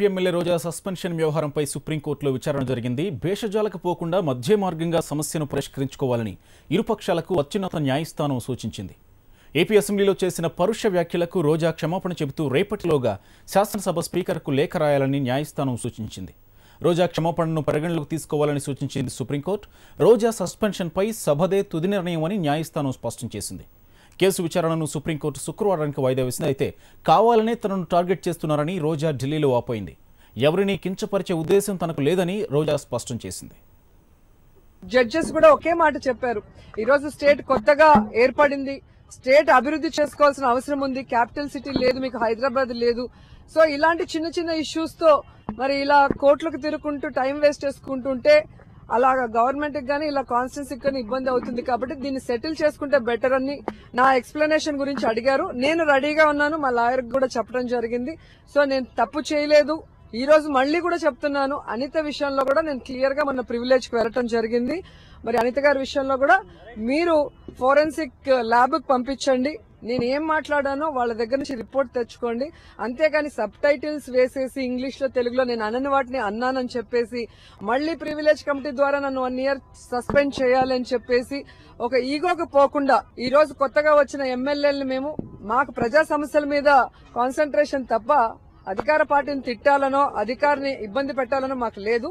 MLA రోజా suspension వ్యవహారంపై సుప్రీంకోర్టులో విచారణ జరిగింది. భేషజాలకు పోకుండా మధ్య మార్గంగా సమస్యను పరిష్కరించుకోవాలని ఇరుపక్షాలకు అత్యున్నత న్యాయస్థానం సూచించింది. ఏపీ అసెంబ్లీలో చేసిన పరుష వ్యాఖ్యలకు రోజా క్షమాపణ చెబుతూ రేపటిలోగా శాసనసభ స్పీకర్కు లేఖ రాయాలని న్యాయస్థానం సూచించింది. రోజా క్షమాపణను పరిగణలోకి తీసుకోవాలని సూచించింది సుప్రీంకోర్టు. రోజా సస్పెన్షన్పై సభదే తుది నిర్ణయమని న్యాయస్థానం స్పష్టం చేసింది. కేసు విచారణను సుప్రీంకోర్టు శుక్రవారానికి వాయిదా వేసింది. అయితే కావాలనే తనను టార్గెట్ చేస్తున్నారని రోజా ఢిల్లీలో వాపోయింది. ఎవరిని కించపరిచే ఉద్దేశం తనకు లేదని రోజా స్పష్టం చేసింది. జడ్జెస్ కూడా ఒకే మాట చెప్పారు. ఈరోజు స్టేట్ కొత్తగా ఏర్పడింది, స్టేట్ అభివృద్ధి చేసుకోవాల్సిన అవసరం ఉంది. క్యాపిటల్ సిటీ లేదు, మీకు హైదరాబాద్ లేదు. సో ఇలాంటి చిన్న చిన్న ఇష్యూస్ తో మరి ఇలా కోర్టులకు తిరుగుకుంటూ టైం వేస్ట్ చేసుకుంటుంటే అలాగా గవర్నమెంట్ కి గానీ ఇలా కాన్స్టిట్యూన్సీకి కానీ ఇబ్బంది అవుతుంది. కాబట్టి దీన్ని సెటిల్ చేసుకుంటే బెటర్ అని నా ఎక్స్ప్లెనేషన్ గురించి అడిగారు. నేను రెడీగా ఉన్నాను, మా లాయర్ కూడా చెప్పడం జరిగింది. సో నేను తప్పు చేయలేదు. ఈ రోజు మళ్ళీ కూడా చెప్తున్నాను, అనిత విషయంలో కూడా నేను క్లియర్ గా మన ప్రివిలేజ్ కి వెళ్ళటం జరిగింది. మరి అనిత గారి విషయంలో కూడా మీరు ఫోరెన్సిక్ ల్యాబ్ కి పంపించండి. నేను ఏం మాట్లాడానో వాళ్ళ దగ్గర నుంచి రిపోర్ట్ తెచ్చుకోండి. అంతేగాని సబ్ టైటిల్స్ వేసేసి ఇంగ్లీష్ లో తెలుగులో నేను అనని వాటిని అన్నానని చెప్పేసి మళ్ళీ ప్రివిలేజ్ కమిటీ ద్వారా నన్ను 1 year సస్పెండ్ చేయాలని చెప్పేసి ఒక ఈగోకి పోకుండా ఈ రోజు కొత్తగా వచ్చిన ఎమ్మెల్యేలను మేము మాకు ప్రజా సమస్యల మీద కాన్సన్ట్రేషన్ తప్ప అధికార పార్టీని తిట్టాలనో అధికారిని ఇబ్బంది పెట్టాలనో మాకు లేదు.